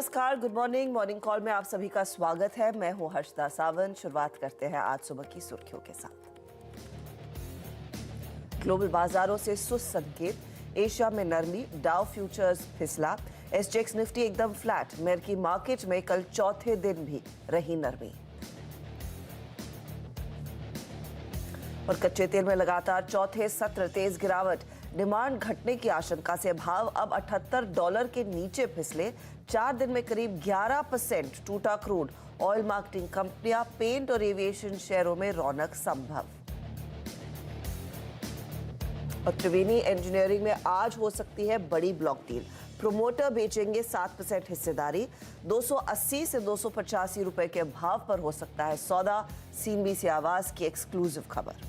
नमस्कार, good morning. Morning call में आप सभी का स्वागत है। मैं हूं हर्षदा सावंत। शुरुआत करते हैं आज सुबह की सुर्खियों के साथ। ग्लोबल बाजारों से सुस्त संकेत, एशिया में नरमी, डाउ फ्यूचर्स फिसला, एसजेएक्स निफ्टी एकदम फ्लैट। अमेरिकी मार्केट में कल चौथे दिन भी रही नरमी। और कच्चे तेल में लगातार चौथे सत्र तेज गिरावट। डिमांड घटने की आशंका से भाव अब $78 के नीचे फिसले। 4 दिन में करीब 11% टूटा क्रूड। ऑयल मार्केटिंग कंपनियां, पेंट और एविएशन शेयरों में रौनक संभव। और त्रिवेणी इंजीनियरिंग में आज हो सकती है बड़ी ब्लॉक डील। प्रोमोटर बेचेंगे 7% हिस्सेदारी। 280 से 285 रुपए के भाव पर हो सकता है सौदा। सीएनबीसी आवाज की एक्सक्लूसिव खबर।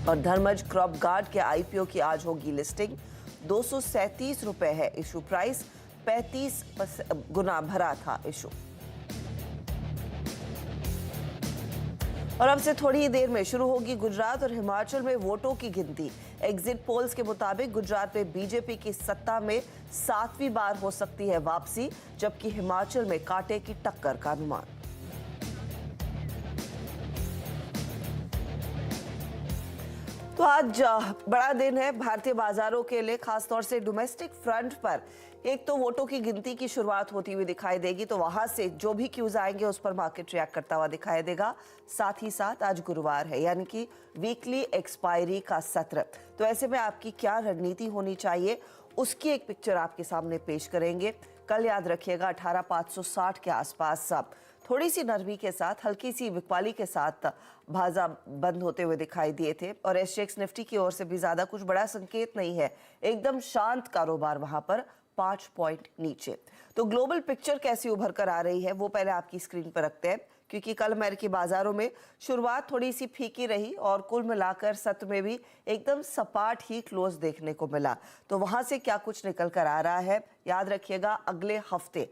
और धर्मज क्रॉप गार्ड के आईपीओ की आज होगी लिस्टिंग। 237 रुपए है इशू प्राइस। 35 गुना भरा था इशू। और अब से थोड़ी ही देर में शुरू होगी गुजरात और हिमाचल में वोटों की गिनती। एग्जिट पोल्स के मुताबिक गुजरात में बीजेपी की सत्ता में 7वीं बार हो सकती है वापसी, जबकि हिमाचल में कांटे की टक्कर का अनुमान। तो आज बड़ा दिन है भारतीय बाजारों के लिए, खासतौर से डोमेस्टिक फ्रंट पर। एक तो वोटों की गिनती की शुरुआत होती हुई दिखाई देगी, तो वहां से जो भी क्यूज आएंगे उस पर मार्केट रिएक्ट करता हुआ दिखाई देगा। साथ ही साथ आज गुरुवार है, यानी कि वीकली एक्सपायरी का सत्र। तो ऐसे में आपकी क्या रणनीति होनी चाहिए, उसकी एक पिक्चर आपके सामने पेश करेंगे। कल याद रखिएगा 18,560 के आसपास थोड़ी सी नरमी के साथ, हल्की सी बिकवाली के साथ बाजार बंद होते हुए दिखाई दिए थे। और एसजेएक्स निफ्टी की ओर से भी ज्यादा कुछ बड़ा संकेत नहीं है, एकदम शांत कारोबार वहां पर 5 पॉइंट नीचे। तो ग्लोबल पिक्चर कैसी उभर कर आ रही है वो पहले आपकी स्क्रीन पर रखते हैं, क्योंकि कल अमेरिकी बाजारों में शुरुआत थोड़ी सी फीकी रही और कुल मिलाकर सत्र में भी एकदम सपाट ही क्लोज देखने को मिला। तो वहां से क्या कुछ निकल कर आ रहा है, याद रखिएगा अगले हफ्ते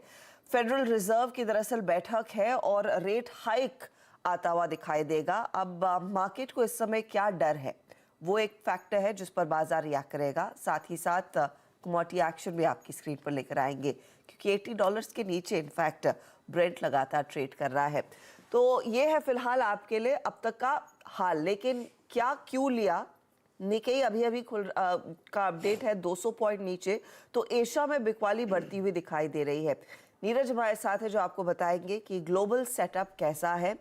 फेडरल रिजर्व की दरअसल बैठक है और रेट हाइक आता हुआ दिखाई देगा। अब मार्केट को इस समय क्या डर है, वो एक फैक्टर है जिस पर बाजार रिएक्ट करेगा। साथ ही साथ कमोडिटी एक्शन भी आपकी स्क्रीन पर लेकर आएंगे, क्योंकि $80 के नीचे इनफैक्ट ब्रेंट लगातार ट्रेड कर रहा है। तो ये है फिलहाल आपके लिए अब तक का हाल। लेकिन क्या क्यों लिया, निकेई अभी का अपडेट है 200 पॉइंट नीचे। तो एशिया में बिकवाली बढ़ती हुई दिखाई दे रही है। नीरज हमारे साथ है जो आपको बताएंगे कि ग्लोबल सेटअप कैसा है,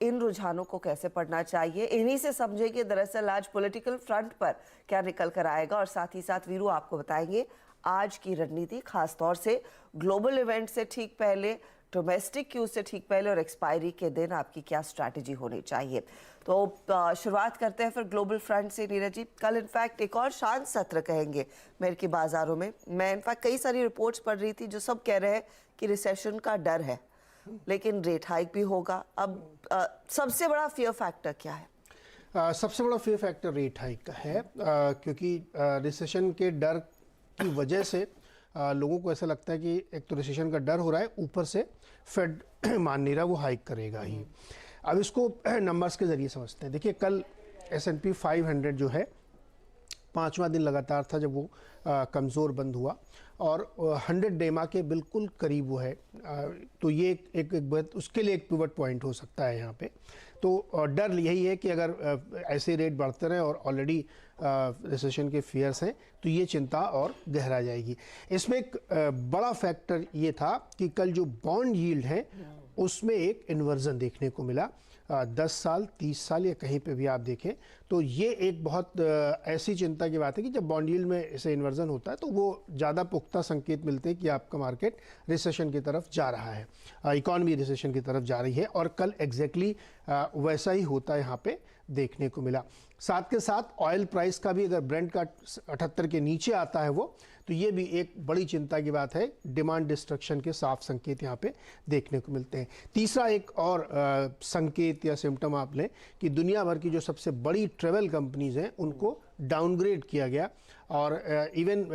इन रुझानों को कैसे पढ़ना चाहिए। इन्हीं से समझे कि दरअसल आज पॉलिटिकल फ्रंट पर क्या निकल कर आएगा। और साथ ही साथ वीरू आपको बताएंगे आज की रणनीति, खासतौर से ग्लोबल इवेंट से ठीक पहले, डोमेस्टिक क्यूज से ठीक पहले और एक्सपायरी के दिन आपकी क्या स्ट्रैटेजी होनी चाहिए। तो शुरुआत करते हैं फिर ग्लोबल फ्रंट से। नीरज जी, कल इनफैक्ट एक और शांत सत्र कहेंगे अमेरिकी बाजारों में। मैं इनफैक्ट कई सारी रिपोर्ट्स पढ़ रही थी जो सब कह रहे हैं कि रिसेशन का डर है, लेकिन रेट हाइक भी होगा। अब सबसे बड़ा फियर फैक्टर क्या है? सबसे बड़ा फियर फैक्टर रेट हाइक का है, क्योंकि रिसेशन के डर की वजह से लोगों को ऐसा लगता है कि एक तो रिसेशन का डर हो रहा है, ऊपर से फेड मान नहीं रहा, वो हाइक करेगा ही। अब इसको नंबर्स के जरिए समझते हैं। देखिए, कल S&P 500 जो है 5वां दिन लगातार था जब वो कमज़ोर बंद हुआ और 100 डेमा के बिल्कुल करीब वो है। तो ये एक उसके लिए एक पिवट पॉइंट हो सकता है यहाँ पे। तो डर यही है कि अगर ऐसे रेट बढ़ते रहे और ऑलरेडी रिसेशन के फियर्स हैं तो ये चिंता और गहरा जाएगी। इसमें एक बड़ा फैक्टर ये था कि कल जो बॉन्ड यील्ड है उसमें एक इन्वर्जन देखने को मिला। 10 साल 30 साल या कहीं पे भी आप देखें तो ये एक बहुत ऐसी चिंता की बात है कि जब बॉन्ड यील्ड में ऐसे इन्वर्जन होता है तो वो ज़्यादा पुख्ता संकेत मिलते हैं कि आपका मार्केट रिसेशन की तरफ जा रहा है, इकॉनमी रिसेशन की तरफ जा रही है। और कल एग्जैक्टली वैसा ही होता यहाँ पे देखने को मिला। साथ के साथ ऑयल प्राइस का भी अगर ब्रेंट का 78 के नीचे आता है वो, तो ये भी एक बड़ी चिंता की बात है। डिमांड डिस्ट्रक्शन के साफ संकेत यहाँ पे देखने को मिलते हैं। तीसरा एक और संकेत या सिम्टम आप लें कि दुनिया भर की जो सबसे बड़ी ट्रेवल कंपनीज हैं उनको डाउनग्रेड किया गया। और इवन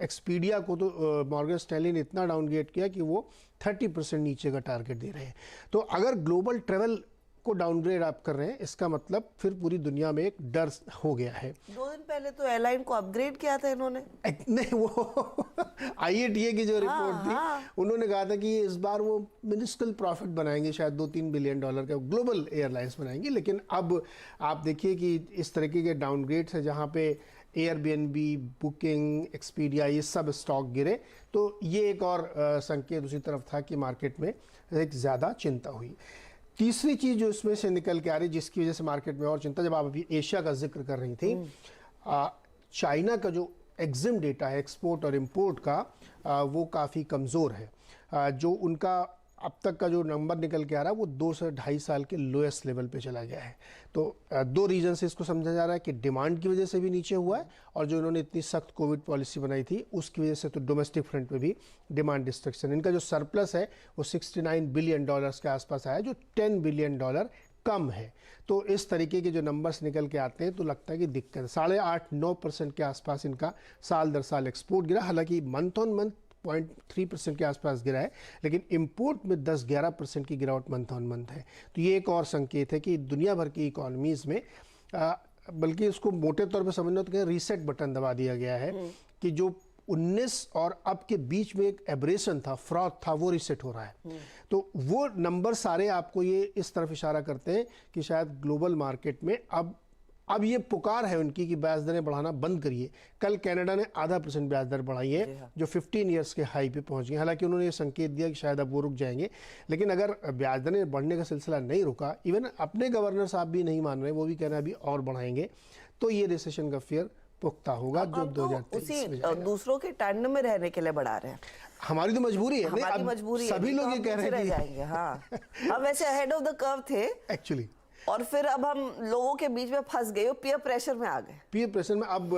एक्सपीडिया को तो मॉर्गन स्टैनली ने इतना डाउनग्रेड किया कि वो 30% नीचे का टारगेट दे रहे हैं। तो अगर ग्लोबल ट्रेवल को डाउनग्रेड आप कर रहे हैं, इसका मतलब फिर पूरी दुनिया में एक डर हो गया है। 2 दिन पहले तो एयरलाइन को अपग्रेड किया था इन्होंने। नहीं, वो IATA की जो रिपोर्ट थी उन्होंने कहा था कि इस बार वो मिनिस्कल प्रॉफिट बनाएंगे, शायद $2-3 बिलियन का ग्लोबल एयरलाइंस बनाएंगे। लेकिन अब आप देखिए कि इस तरीके के डाउनग्रेड्स है जहाँ पे एयरबीएनबी, बुकिंग, एक्सपीडिया, ये सब स्टॉक गिरे, तो ये एक और संकेत दूसरी तरफ था कि मार्केट में एक ज़्यादा चिंता हुई। तीसरी चीज़ जो इसमें से निकल के आ रही, जिसकी वजह से मार्केट में और चिंता, जब आप अभी एशिया का जिक्र कर रही थी, चाइना का जो एग्जिम डेटा है एक्सपोर्ट और इंपोर्ट का, वो काफ़ी कमज़ोर है। जो उनका अब तक का जो नंबर निकल के आ रहा है वो 2 से 2.5 साल के लोएस्ट लेवल पे चला गया है। तो 2 रीज़न से इसको समझा जा रहा है कि डिमांड की वजह से भी नीचे हुआ है, और जो इन्होंने इतनी सख्त कोविड पॉलिसी बनाई थी उसकी वजह से तो डोमेस्टिक फ्रंट पे भी डिमांड डिस्ट्रक्शन। इनका जो सरप्लस है वो $69 बिलियन के आसपास आया, जो $10 बिलियन कम है। तो इस तरीके के जो नंबर्स निकल के आते हैं तो लगता है कि दिक्कत है। 8.5-9% के आसपास इनका साल दर साल एक्सपोर्ट गिरा, हालांकि मंथ ऑन मंथ 0.3% के आसपास गिरा है, लेकिन इंपोर्ट में 10-11% की गिरावट मंथ ऑन मंथ है। तो ये एक और संकेत है कि दुनिया भर की इकोनॉमीज़ में बल्कि इसको मोटे तौर पे समझना तो रीसेट बटन दबा दिया गया है कि जो 19 और अब के बीच में एक एब्रेशन था, फ्रॉड था, वो रीसेट हो रहा है। तो वो नंबर सारे आपको ये इस तरफ इशारा करते हैं कि शायद ग्लोबल मार्केट में अब ये पुकार है उनकी कि ब्याज दरें बढ़ाना बंद करिए। कल कनाडा ने 0.5% ब्याज दर बढ़ाई है, जो 15 ईयर्स के हाई पे पहुंच गई। हालांकि उन्होंने ये संकेत दिया कि शायद अब वो रुक जाएंगे, लेकिन अगर ब्याज दरें बढ़ने का सिलसिला नहीं रुका, इवन अपने गवर्नर साहब भी नहीं मान रहे, वो भी कह रहे हैं अभी और बढ़ाएंगे, तो ये रिसेशन का फियर पुख्ता होगा, जो 2023 में जाएगा। दूसरों के टर्न में रहने के लिए बढ़ा रहे हैं। हमारी तो मजबूरी है, हमारी मजबूरी है, सभी लोग ये कह रहे हैं। हाँ, हम वैसे अहेड ऑफ द कर्व थे एक्चुअली, और फिर अब हम लोगों के बीच में फंस गए, पीयर प्रेशर में आ गए। पीयर प्रेशर में अब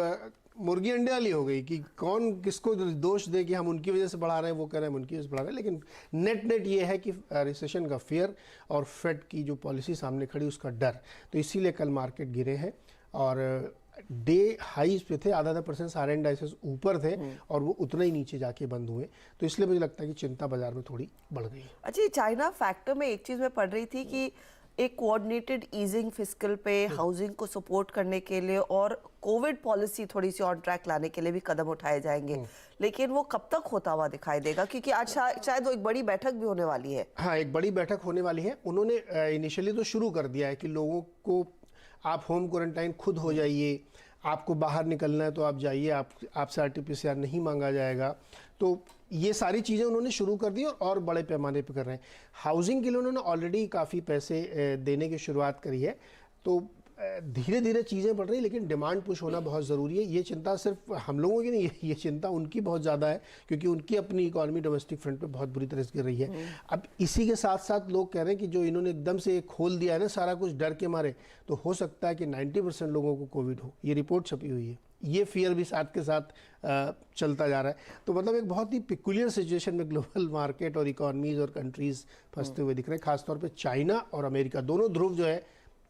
मुर्गी अंडे वाली हो गई कि कौन किसको दोष दे कि हम उनकी वजह से बढ़ा रहे हैं, वो कह रहे हैं उनकी वजह से बढ़ा रहे हैं। लेकिन नेट ये है कि रिसेशन का फियर और फेड की जो पॉलिसी सामने खड़ी उसका डर, तो इसीलिए कल मार्केट गिरे हैं और डे हाईज पे थे, 0.5% सारे इंडाइसेस ऊपर थे और वो उतना ही नीचे जाके बंद हुए। तो इसलिए मुझे लगता है कि चिंता बाजार में थोड़ी बढ़ गई है। अच्छा, चाइना फैक्टर में एक चीज मैं पढ़ रही थी कि एक कोऑर्डिनेटेड ईजिंग फिस्कल पे हाउसिंग को सपोर्ट करने के लिए और कोविड पॉलिसी थोड़ी सी ऑन ट्रैक लाने के लिए भी कदम उठाए जाएंगे, लेकिन वो कब तक होता हुआ दिखाई देगा? क्योंकि आज शायद वो एक बड़ी बैठक भी होने वाली है। हाँ, एक बड़ी बैठक होने वाली है। उन्होंने इनिशियली तो शुरू कर दिया है कि लोगों को आप होम क्वारंटाइन खुद हो जाइए, आपको बाहर निकलना है तो आप जाइए, आपसे RT-PCR नहीं मांगा जाएगा। तो ये सारी चीज़ें उन्होंने शुरू कर दी और बड़े पैमाने पे कर रहे हैं। हाउसिंग के लिए उन्होंने ऑलरेडी काफ़ी पैसे देने की शुरुआत करी है। तो धीरे धीरे चीज़ें बढ़ रही, लेकिन डिमांड पुश होना बहुत ज़रूरी है। ये चिंता सिर्फ हम लोगों की नहीं, ये चिंता उनकी बहुत ज़्यादा है, क्योंकि उनकी अपनी इकोनॉमी डोमेस्टिक फ्रंट पे बहुत बुरी तरह से गिर रही है। अब इसी के साथ साथ लोग कह रहे हैं कि जो इन्होंने एकदम से खोल दिया है ना सारा कुछ डर के मारे, तो हो सकता है कि 90% लोगों को कोविड हो। ये रिपोर्ट छपी हुई है, ये फियर भी साथ के साथ चलता जा रहा है। तो मतलब एक बहुत ही पिकुलियर सिचुएशन में ग्लोबल मार्केट और इकोनॉमीज और कंट्रीज फंसते हुए दिख रहे हैं। खासतौर पे चाइना और अमेरिका, दोनों ध्रुव जो है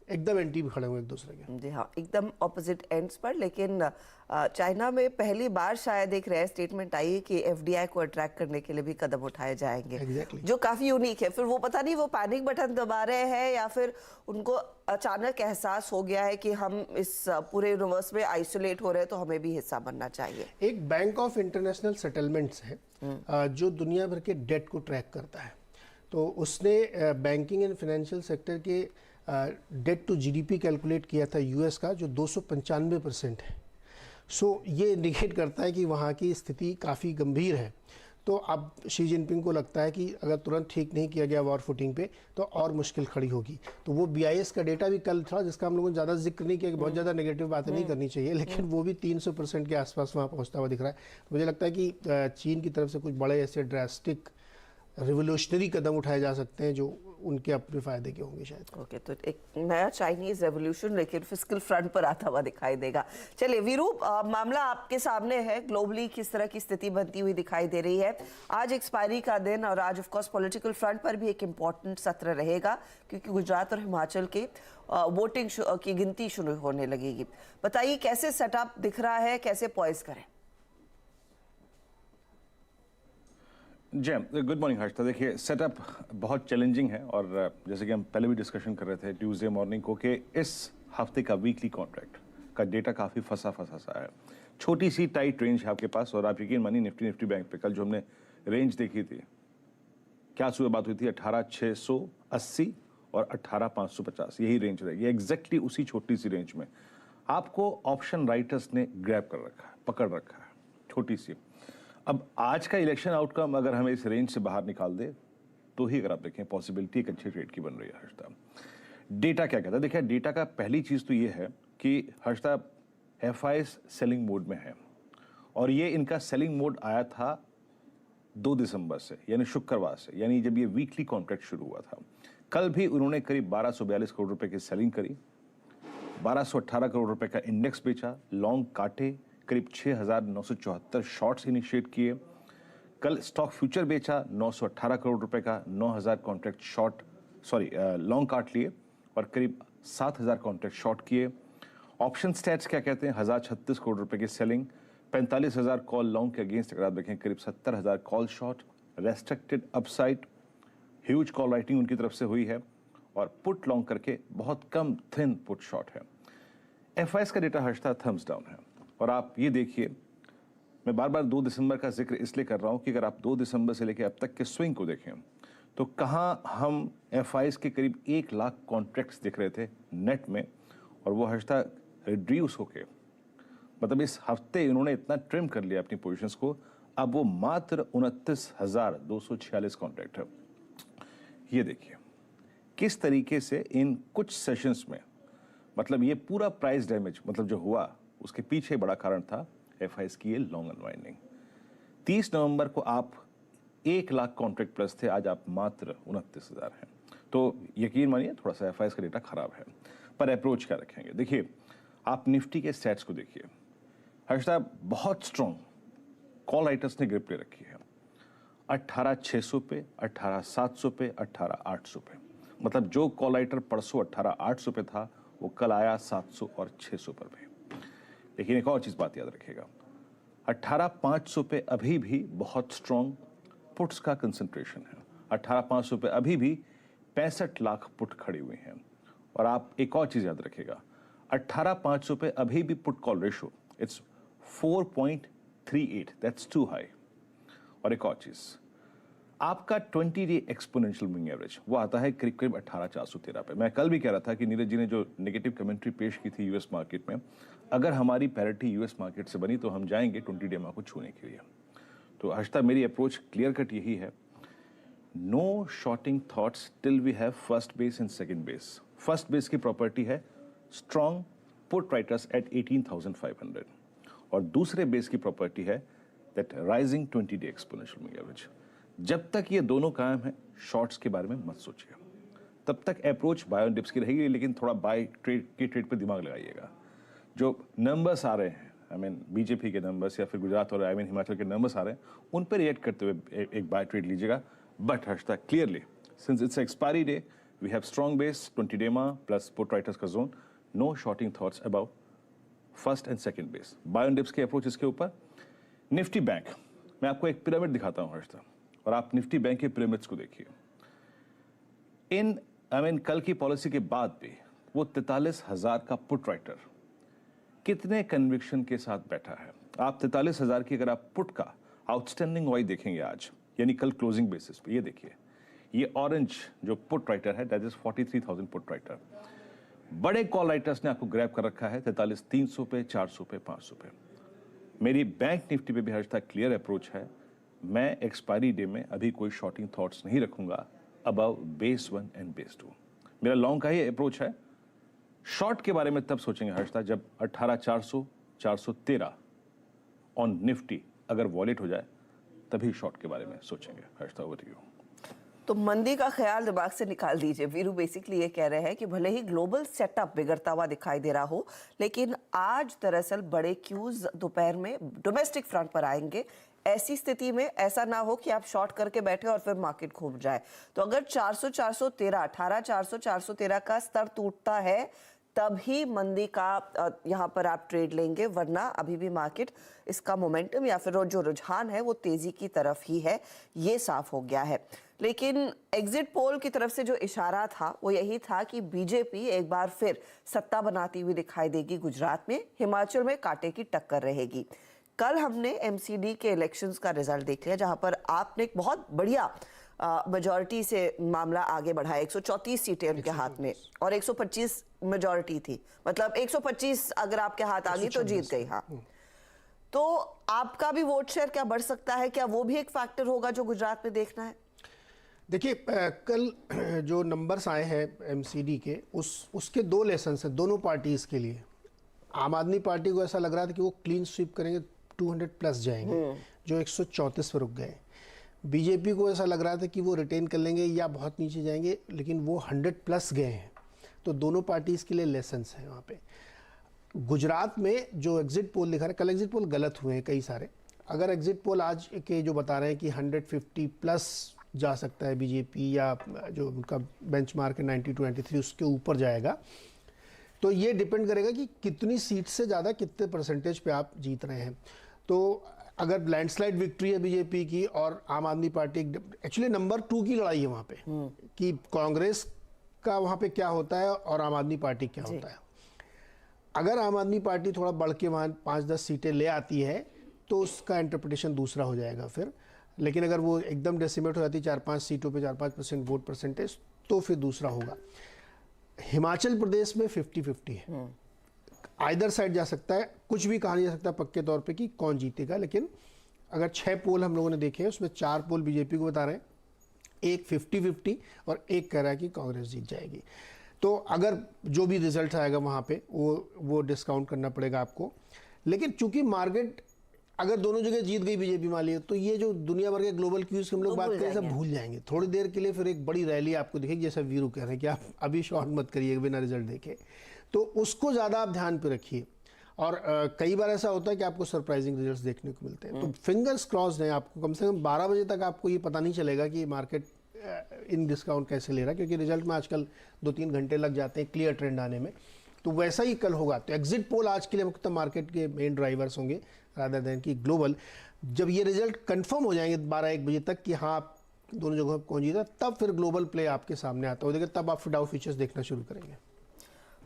एकदम एंटी भी खड़े हुए एक दूसरे के। जी हाँ, एकदम ऑपोजिट एंड्स पर। लेकिन चाइना में पहली बार शायद एक रेयर स्टेटमेंट आई है कि FDI को अट्रैक्ट करने के लिए भी कदम उठाए जाएंगे। Exactly. जो काफी यूनिक है। फिर वो पता नहीं वो पैनिक बटन दबा रहे हैं या फिर उनको अचानक एहसास हो गया है कि हम इस पूरे यूनिवर्स में आइसोलेट हो रहे हैं तो हमें भी हिस्सा बनना चाहिए। एक बैंक ऑफ इंटरनेशनल सेटलमेंट्स है जो दुनिया भर के डेट को ट्रैक करता है। तो उसने बैंकिंग एंड फाइनेंशियल सेक्टर के डेट टू GDP कैलकुलेट किया था US का, जो 295% है। सो ये इंडिकेट करता है कि वहाँ की स्थिति काफ़ी गंभीर है। तो अब शी जिनपिंग को लगता है कि अगर तुरंत ठीक नहीं किया गया वॉर फुटिंग पे तो और मुश्किल खड़ी होगी। तो वो BIS का डेटा भी कल था, जिसका हम लोगों ने ज़्यादा जिक्र नहीं किया कि बहुत ज़्यादा नेगेटिव बातें नहीं करनी चाहिए, लेकिन वो भी 300% के आसपास वहाँ पहुँचता हुआ दिख रहा है। मुझे लगता है कि चीन की तरफ से कुछ बड़े ऐसे ड्रास्टिक रिवोल्यूशनरी कदम उठाए जा सकते हैं जो उनके अपने फायदे के होंगे शायद। ओके, तो एक नया चाइनीज रेवोल्यूशन लेकिन फिस्कल फ्रंट पर आता हुआ दिखाई देगा। चलिए वीरू, मामला आपके सामने है। ग्लोबली किस तरह की स्थिति बनती हुई दिखाई दे रही है? आज एक्सपायरी का दिन और आज ऑफ कोर्स पॉलिटिकल फ्रंट पर भी एक इम्पोर्टेंट सत्र रहेगा, क्योंकि गुजरात और हिमाचल के वोटिंग की गिनती शुरू होने लगेगी। बताइए कैसे सेटअप दिख रहा है, कैसे पॉइज करें? जय, गुड मॉर्निंग हर्ष। तो देखिए, सेटअप बहुत चैलेंजिंग है और जैसे कि हम पहले भी डिस्कशन कर रहे थे ट्यूसडे मॉर्निंग को कि इस हफ्ते का वीकली कॉन्ट्रैक्ट का डेटा काफ़ी फंसा सा है। छोटी सी टाइट रेंज है आपके पास, और आप यकीन मानिए निफ्टी बैंक पे कल जो हमने रेंज देखी थी, क्या सुबह बात हुई थी, 18,680 और 18,550, यही रेंज रहेगी, एग्जैक्टली उसी छोटी सी रेंज में आपको ऑप्शन राइटर्स ने ग्रैब कर रखा है, पकड़ रखा है, छोटी सी। अब आज का इलेक्शन आउटकम अगर हमें इस रेंज से बाहर निकाल दे तो ही अगर आप देखें पॉसिबिलिटी एक अच्छी ट्रेड की बन रही है हर्षदा। डेटा क्या कहता है, देखिए डेटा का पहली चीज़ तो ये है कि हर्षदा एफआईएस सेलिंग मोड में है, और ये इनका सेलिंग मोड आया था 2 दिसंबर से, यानी शुक्रवार से, यानी जब ये वीकली कॉन्ट्रैक्ट शुरू हुआ था। कल भी उन्होंने करीब 1242 करोड़ रुपए की सेलिंग करी, 1218 करोड़ रुपए का इंडेक्स बेचा, लॉन्ग काटे, करीब 6,974 शॉर्ट्स इनिशिएट किए। कल स्टॉक फ्यूचर बेचा 918 करोड़ रुपए का, 9,000 कॉन्ट्रैक्ट लॉन्ग काट लिए और करीब 7,000 कॉन्ट्रैक्ट शॉर्ट किए। ऑप्शन स्टैट्स क्या कहते हैं, 1,036 करोड़ रुपए की सेलिंग, 45,000 कॉल लॉन्ग के अगेंस्ट अगर आप देखें करीब 70,000 call short, restricted upside, huge call writing उनकी तरफ से हुई है, और पुट लॉन्ग करके बहुत कम थिन पुट शॉर्ट है। एफआईएस का डेटा हर्षदा थम्स डाउन है, और आप ये देखिए, मैं बार बार 2 दिसंबर का जिक्र इसलिए कर रहा हूं कि अगर आप 2 दिसंबर से लेकर अब तक के स्विंग को देखें तो कहां हम एफआईएस के करीब 1 लाख कॉन्ट्रैक्ट्स दिख रहे थे नेट में, और वो हर्षदा रिड्यूस होके, मतलब इस हफ्ते इन्होंने इतना ट्रिम कर लिया अपनी पोजीशंस को, अब वो मात्र 29,246 कॉन्ट्रैक्ट है। ये देखिए किस तरीके से इन कुछ सेशंस में, मतलब ये पूरा प्राइस डैमेज मतलब जो हुआ उसके पीछे बड़ा कारण था एफआईएस की ये लॉन्ग अनवाइंडिंग। 30 नवंबर को आप 1 लाख कॉन्ट्रैक्ट प्लस थे, आज आप मात्र 29,000 हैं। तो यकीन मानिए थोड़ा सा एफआईएस का डेटा खराब है, पर अप्रोच क्या रखेंगे। देखिए आप निफ्टी के स्टैट्स को देखिए, हर्षदा बहुत स्ट्रॉन्ग कॉल राइटर्स ने ग्रिप ले रखी है, 18,600 पे, 18,700 पे, 18,800 पे, मतलब जो कॉल राइटर परसों 18,800 पे था वो कल आया 700 और 600 पर भी। लेकिन एक और चीज बात याद रखिएगा, 18,500 पे अभी भी बहुत स्ट्रॉन्ग पुट्स का कंसंट्रेशन है, 18,500 पे अभी भी 65 लाख पुट खड़ी हुई हैं। और आप एक और चीज याद रखिएगा, 18,500 पे अभी भी put call ratio it's 4.38, that's too high. और एक और चीज, आपका 20 डे एक्सपोनेंशियल मूविंग एवरेज वो आता है करीब करीब 18,413 पे। मैं कल भी कह रहा था कि नीरज जी ने जो नेगेटिव कमेंट्री पेश की थी यूएस मार्केट में, अगर हमारी पैरिटी यूएस मार्केट से बनी तो हम जाएंगे 20 डे को छूने के लिए। तो हर्षदा मेरी अप्रोच क्लियर कट यही है, no shorting thoughts till we have first base and second base. First base की प्रॉपर्टी है स्ट्रॉन्ग पुट राइटर्स एट 18,500, और दूसरे बेस की प्रॉपर्टी है that rising 20 day exponential moving average. जब तक ये दोनों कायम है शॉर्ट्स के बारे में मत सोचिए, तब तक अप्रोच बाय ऑन डिप्स की रहेगी, लेकिन थोड़ा बाय ट्रेड पे दिमाग लगाइएगा। जो नंबर्स आ रहे हैं, आई मीन बीजेपी के नंबर्स या फिर गुजरात और हिमाचल के नंबर्स आ रहे हैं, उन पर रिएक्ट करते हुए एक बाय ट्रेड लीजिएगा। But Harshada clearly since it's expiry day we have strong base 20 day plus put writers का zone, no shorting thoughts about first and second base. Buy on dips के अप्रोच इसके ऊपर। निफ्टी बैंक, मैं आपको एक pyramid दिखाता हूं हर्षदा, और आप निफ्टी बैंक के पिरामिड्स को देखिए। कल की पॉलिसी के बाद भी वो 43,000 का पुट राइटर कितने कन्विक्शन के साथ बैठा है। आप 43,000 की अगर आप पुट का आउटस्टैंडिंग वाई देखेंगे आज, यानी कल क्लोजिंग बेसिस पे, ये देखिए, ये ऑरेंज जो पुट राइटर है दैट इज 43,000 पुट राइटर। बड़े कॉल राइटर्स ने आपको ग्रैब कर रखा है 43,300 पे, 400 पे, 500 पे। मेरी बैंक निफ्टी पे भी हर तक क्लियर अप्रोच है, मैं एक्सपायरी डे में अभी कोई शॉर्टिंग थॉट्स नहीं रखूंगा अबव बेस 1 एंड बेस 2। मेरा लॉन्ग का ही अप्रोच है। शॉर्ट के बारे में तब सोचेंगे हर्षदा जब 18,400, 413 ऑन निफ्टी अगर वॉलेट हो जाए, तभी शॉर्ट के बारे में सोचेंगे। Harshada over to you. तो मंदी का ख्याल दिमाग से निकाल दीजिए। वीरू बेसिकली ये कह रहे हैं कि भले ही ग्लोबल सेटअप बिगड़ता हुआ दिखाई दे रहा हो, लेकिन आज दरअसल बड़े क्यूज दोपहर में डोमेस्टिक फ्रंट पर आएंगे। ऐसी स्थिति में ऐसा ना हो कि आप शॉर्ट करके बैठे और फिर मार्केट घूम जाए। तो अगर 400, 413, 18,400, 413 का स्तर टूटता है तभी मंदी का यहाँ पर आप ट्रेड लेंगे, वरना अभी भी मार्केट इसका मोमेंटम या फिर जो रुझान है वो तेजी की तरफ ही है, ये साफ हो गया है। लेकिन एग्जिट पोल की तरफ से जो इशारा था वो यही था कि बीजेपी एक बार फिर सत्ता बनाती हुई दिखाई देगी गुजरात में, हिमाचल में कांटे की टक्कर रहेगी। कल हमने एमसीडी के इलेक्शंस का रिजल्ट देख लिया, जहां पर आपने एक बहुत बढ़िया मेजॉरिटी से मामला आगे बढ़ाया। 134 सीटें उनके हाथ में और 125 मेजॉरिटी थी, मतलब 125 अगर आपके हाथ आ गई तो जीत गई। हाँ, तो आपका भी वोट शेयर क्या बढ़ सकता है? क्या वो भी एक फैक्टर होगा जो गुजरात में देखना है? देखिए, कल जो नंबर्स आए हैं एमसीडी के, उसके दो लेसन हैं दोनों पार्टीज के लिए। आम आदमी पार्टी को ऐसा लग रहा था कि वो क्लीन स्वीप करेंगे, 200 प्लस जाएंगे, जो 134 पर रुक गए। बीजेपी को ऐसा लग रहा था कि वो रिटेन कर लेंगे या बहुत नीचे जाएंगे, लेकिन वो 100 प्लस गए हैं। तो दोनों पार्टीज के लिए लेसन्स हैं वहाँ पे। गुजरात में जो एग्जिट पोल दिखा रहा है, कल एग्जिट पोल गलत हुए हैं कई सारे। अगर एग्जिट पोल आज के जो बता रहे हैं कि 150 प्लस जा सकता है बीजेपी, या जो उनका बेंचमार्क है 90 to 93 उसके ऊपर जाएगा, तो ये डिपेंड करेगा कि कितनी सीट से ज़्यादा कितने परसेंटेज पे आप जीत रहे हैं। तो अगर लैंडस्लाइड विक्ट्री है बीजेपी की और आम आदमी पार्टी, एक्चुअली नंबर 2 की लड़ाई है वहाँ पे, कि कांग्रेस का वहाँ पे क्या होता है और आम आदमी पार्टी क्या होता है। अगर आम आददमी पार्टी थोड़ा बढ़ के वहाँ 5-10 सीटें ले आती है तो उसका इंटरप्रिटेशन दूसरा हो जाएगा फिर। लेकिन अगर वो एकदम डेसिमेट हो जाती है 4-5 सीटों पे 4-5% वोट परसेंटेज, तो फिर दूसरा होगा। हिमाचल प्रदेश में 50-50 है, आइदर साइड जा सकता है, कुछ भी कहा नहीं जा सकता पक्के तौर पे कि कौन जीतेगा। लेकिन अगर 6 पोल हम लोगों ने देखे हैं, उसमें 4 पोल बीजेपी को बता रहे हैं, एक 50-50 और एक कह रहा है कि कांग्रेस जीत जाएगी। तो अगर जो भी रिजल्ट आएगा वहाँ पे वो डिस्काउंट करना पड़ेगा आपको। लेकिन चूंकि मार्केट अगर दोनों जगह जीत गई बीजेपी मान लिया, तो ये जो दुनिया भर के ग्लोबल क्यूज की हम लोग बात करें सब भूल जाएंगे थोड़ी देर के लिए। फिर एक बड़ी रैली आपको दिखेगी, जैसा वीरू कह रहे हैं कि आप अभी शॉर्ट मत करिए बिना रिजल्ट देखे, तो उसको ज़्यादा आप ध्यान पे रखिए। और कई बार ऐसा होता है कि आपको सरप्राइजिंग रिजल्ट्स देखने को मिलते हैं। तो फिंगर्स क्रॉस्ड है, आपको कम से कम 12 बजे तक आपको ये पता नहीं चलेगा कि मार्केट इन डिस्काउंट कैसे ले रहा है, क्योंकि रिजल्ट में आजकल 2-3 घंटे लग जाते हैं क्लियर ट्रेंड आने में। तो वैसा ही कल होगा। तो एग्जिट पोल आज के लिए मुख्यतः मार्केट के मेन ड्राइवर्स होंगे रादर देन की ग्लोबल। जब ये रिजल्ट कंफर्म हो जाएंगे 12-1 बजे तक कि हाँ दोनों जगह कौन जीता, तब फिर ग्लोबल प्ले आपके सामने आता हो, देखिए तब आप डाउ फीचर्स देखना शुरू करेंगे।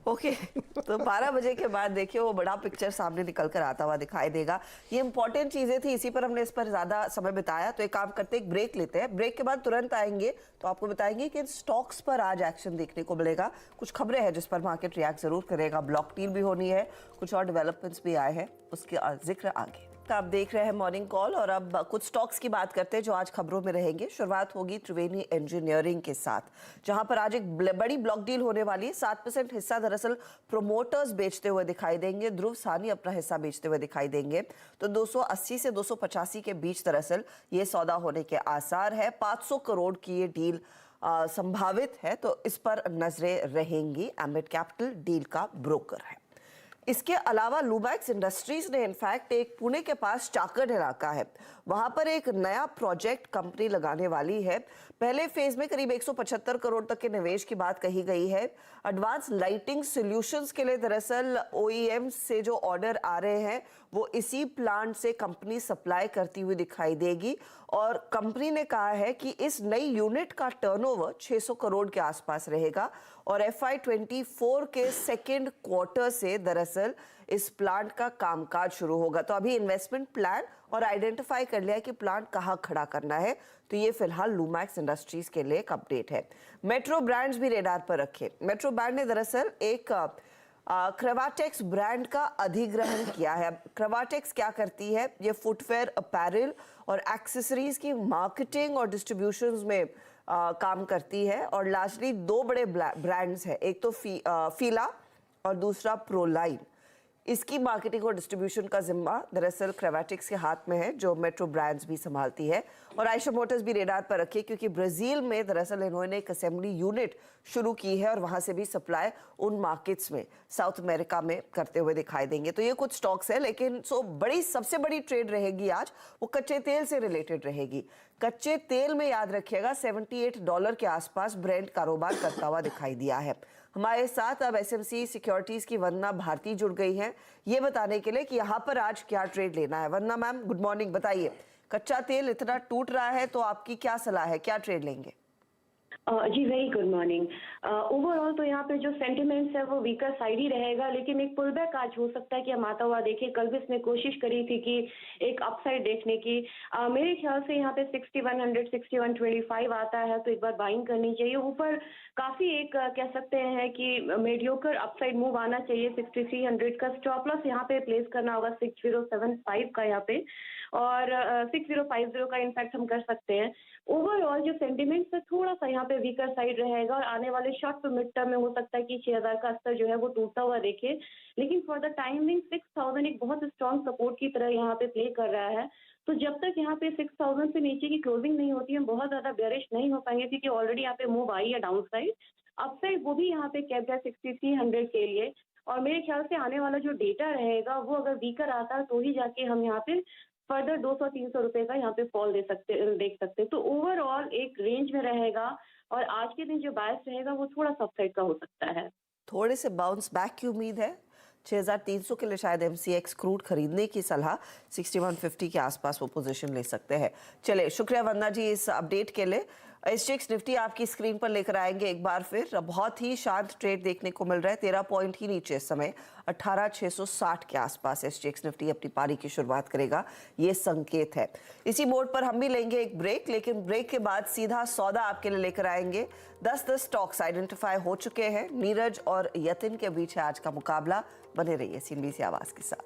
ओके तो 12 बजे के बाद देखिए वो बड़ा पिक्चर सामने निकल कर आता हुआ दिखाई देगा। ये इंपॉर्टेंट चीजें थी, इसी पर हमने इस पर ज्यादा समय बिताया। तो एक काम करते हैं, एक ब्रेक लेते हैं, ब्रेक के बाद तुरंत आएंगे तो आपको बताएंगे कि स्टॉक्स पर आज एक्शन देखने को मिलेगा। कुछ खबरें हैं जिस पर मार्केट रिएक्ट जरूर करेगा, ब्लॉक डील भी होनी है, कुछ और डेवलपमेंट्स भी आए हैं, उसके जिक्र आगे। तो आप देख रहे हैं मॉर्निंग कॉल और अब कुछ स्टॉक्स की बात करते हैं जो आज खबरों में रहेंगे। शुरुआत होगी त्रिवेणी इंजीनियरिंग के साथ, जहां पर आज एक बड़ी ब्लॉक डील होने वाली है। 7% हिस्सा दरअसल प्रोमोटर्स बेचते हुए दिखाई देंगे, ध्रुव साहनी अपना हिस्सा बेचते हुए दिखाई देंगे। तो 280 से 285 के बीच दरअसल ये सौदा होने के आसार है। 500 करोड़ की ये डील संभावित है, तो इस पर नजरें रहेंगी। एम्बिट कैपिटल डील का ब्रोकर है। इसके अलावा लुमैक्स इंडस्ट्रीज ने इनफैक्ट एक पुणे के पास चाकड़ इलाका है, वहां पर एक नया प्रोजेक्ट कंपनी लगाने वाली है। पहले फेज में करीब 175 करोड़ तक के निवेश की बात कही गई है। एडवांस लाइटिंग सॉल्यूशंस के लिए दरअसल ओईएम से जो ऑर्डर आ रहे हैं वो इसी प्लांट से कंपनी सप्लाई करती हुई दिखाई देगी। और कंपनी ने कहा है कि इस नई यूनिट का टर्नओवर 600 करोड़ के आसपास रहेगा और FY24 के सेकेंड क्वार्टर से दरअसल इस प्लांट का कामकाज शुरू होगा। तो अभी इन्वेस्टमेंट प्लान और आइडेंटिफाई कर लिया है कि प्लांट कहाँ खड़ा करना है। तो ये फिलहाल लुमैक्स इंडस्ट्रीज के लिए एक अपडेट है। मेट्रो ब्रांड्स भी रेडार पर रखे। मेट्रो ब्रांड ने दरअसल एक क्रेवाटेक्स ब्रांड का अधिग्रहण किया है। क्रेवाटेक्स क्या करती है? ये फुटवेयर, अपैरल और एक्सेसरीज की मार्केटिंग और डिस्ट्रीब्यूशन में काम करती है। और लार्जली 2 बड़े ब्रांड्स हैं, एक तो फीला और दूसरा प्रोलाइन। इसकी मार्केटिंग और डिस्ट्रीब्यूशन का जिम्मा दरअसल क्रेवाटेक्स के हाथ में है, जो मेट्रो ब्रांड्स भी संभालती है। और आयशा मोटर्स भी रेडार पर रखी, क्योंकि ब्राजील में दरअसल इन्होंने एक असेंबली यूनिट शुरू की है और वहां से भी सप्लाई उन मार्केट्स में साउथ अमेरिका में करते हुए दिखाई देंगे। तो ये कुछ स्टॉक्स है, लेकिन सबसे बड़ी ट्रेड रहेगी आज, वो कच्चे तेल से रिलेटेड रहेगी। कच्चे तेल में याद रखिएगा $78 के आसपास ब्रेंट कारोबार करता हुआ दिखाई दिया है। हमारे साथ अब एसएमसी सिक्योरिटीज की वंदना भारती जुड़ गई हैं ये बताने के लिए कि यहाँ पर आज क्या ट्रेड लेना है। वंदना मैम, गुड मॉर्निंग। बताइए, कच्चा तेल इतना टूट रहा है तो आपकी क्या सलाह है, क्या ट्रेड लेंगे? जी वेरी गुड मॉर्निंग। ओवरऑल तो यहाँ पे जो सेंटिमेंट्स है वो वीकर साइड ही रहेगा, लेकिन एक पुल बैक आज हो सकता है कि हम आता हुआ देखें। कल भी इसने कोशिश करी थी कि एक अपसाइड देखने की। मेरे ख्याल से यहाँ पे 6100 6125 आता है तो एक बार बाइंग करनी चाहिए। ऊपर काफी एक कह सकते हैं कि मेडियोकर अपसाइड मूव आना चाहिए। 6300 का स्टॉप लॉस यहाँ पे प्लेस करना होगा 6075 का यहाँ पे, और 6050 का इनफैक्ट हम कर सकते हैं। ओवरऑल जो सेंटिमेंट्स है थोड़ा सा यहाँ पे वीकर साइड रहेगा, और आने वाले शॉर्ट टू मिड टर्म में हो सकता है कि 6000 का स्तर जो है वो टूटता हुआ देखे। लेकिन फॉर द टाइमिंग 6000 एक बहुत स्ट्रॉन्ग सपोर्ट की तरह यहाँ पे प्ले कर रहा है। तो जब तक यहाँ पे 6000 से नीचे की क्लोजिंग नहीं होती है, हम बहुत ज्यादा बेयरिश नहीं हो पाएंगे, क्योंकि ऑलरेडी यहाँ पे मूव आई है डाउन साइड। अपसाइड वो भी यहाँ पे कैप्ड है 6300 के लिए, और मेरे ख्याल से आने वाला जो डेटा रहेगा वो अगर वीकर आता है तो ही जाके हम यहाँ पे फर्दर 200-300 रुपए का यहाँ पे फॉल देख सकते। तो ओवरऑल एक रेंज में रहेगा, और आज के दिन जो बायस रहेगा वो थोड़ा सा अपसाइड का हो सकता है। थोड़े से बाउंस बैक की उम्मीद है। 6300 के लिए शायद एमसीएक्स क्रूड खरीदने की सलाह, 6150 के आसपास वो पोजीशन ले सकते हैं। चलिए, शुक्रिया वंदना जी इस अपडेट के लिए। एसजीएक्स निफ्टी आपकी स्क्रीन पर लेकर आएंगे एक बार फिर। बहुत ही शांत ट्रेड देखने को मिल रहा है, 13 पॉइंट ही नीचे इस समय 18660 के आसपास एसजीएक्स निफ्टी अपनी पारी की शुरुआत करेगा, ये संकेत है। इसी मोड पर हम भी लेंगे एक ब्रेक, लेकिन ब्रेक के बाद सीधा सौदा आपके लिए लेकर आएंगे। 10 स्टॉक्स आइडेंटिफाई हो चुके हैं। नीरज और यतिन के बीच है आज का मुकाबला। बने रहिए सीएनबीसी आवाज के साथ।